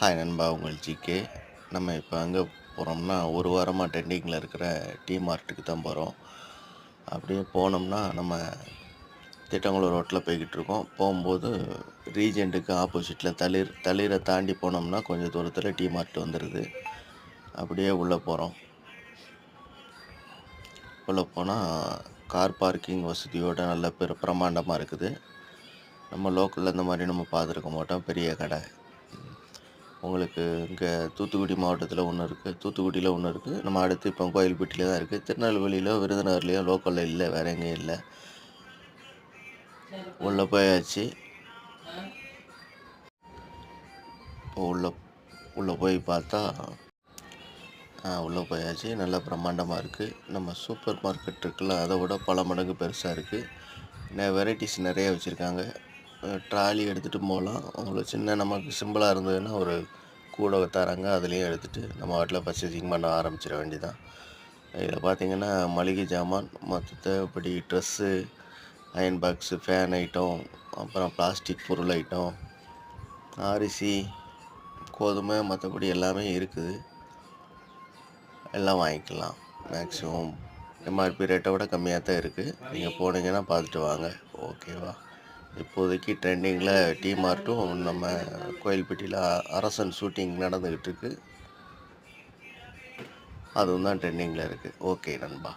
Hi நண்பா, உங்கள் GK. நம்ம இப்போ அங்கே போகிறோம்னா, ஒரு வாரமாக ட்ரெண்டிங்கில் இருக்கிற டிமார்ட்டுக்கு தான் போகிறோம். அப்படியே போனோம்னா நம்ம திட்டங்குளம் ரோட்டில் போய்கிட்டு இருக்கோம். போகும்போது ரீஜெண்ட்டுக்கு ஆப்போசிட்டில் தளிரை தாண்டி போனோம்னா கொஞ்சம் தூரத்தில் டிமார்ட் வந்துடுது. அப்படியே உள்ளே போகிறோம். உள்ளே போனால் கார் பார்க்கிங் வசதியோடு நல்ல பிரமாண்டமாக இருக்குது. நம்ம லோக்கலில் இந்த மாதிரி நம்ம பார்த்துருக்க மாட்டோம். பெரிய கடை. உங்களுக்கு இங்கே தூத்துக்குடி மாவட்டத்தில் ஒன்று இருக்குது, தூத்துக்குடியில் ஒன்று இருக்குது. நம்ம அடுத்து இப்போ கோயில்பட்டியில் தான் இருக்குது. திருநெல்வேலியிலோ விருதுநகர்லையோ லோக்கலில் இல்லை, வேறு எங்கேயும் இல்லை. உள்ளே போயாச்சு. இப்போ உள்ளே போய் பார்த்தா உள்ளே போயாச்சு. நல்ல பிரம்மாண்டமாக இருக்குது. நம்ம சூப்பர் மார்க்கெட் இருக்குல்ல, அதை விட பல மடங்கு பெருசாக இருக்குது. வெரைட்டிஸ் நிறைய வச்சுருக்காங்க. ட்ராலி எடுத்துகிட்டு போகலாம். உங்களுக்கு சின்ன நமக்கு சிம்பிளாக இருந்ததுன்னா ஒரு கூட தராங்க, அதுலேயும் எடுத்துகிட்டு நம்ம வாட்டில் பர்ச்சேசிங் பண்ண ஆரம்பிச்சிட வேண்டியதான். இதில் பார்த்திங்கன்னா மளிகை ஜாமான், மற்றபடி dress, iron box, fan item, அப்புறம் பிளாஸ்டிக் பொருள் ஐட்டம், அரிசி, கோதுமை, மற்றபடி எல்லாமே இருக்குது. எல்லாம் வாங்கிக்கலாம். மேக்ஸிமம் எம்ஆர்பி ரேட்டை விட கம்மியாக தான் இருக்குது. நீங்கள் போனீங்கன்னா பார்த்துட்டு வாங்க, ஓகேவா? இப்போதைக்கு ட்ரெண்டிங்கில் டிமார்ட்டும் நம்ம கோயில்பட்டியில் அரசன் ஷூட்டிங் நடந்துக்கிட்டு இருக்குது. அதுவும் தான் ட்ரெண்டிங்கில் இருக்குது. ஓகே நண்பா.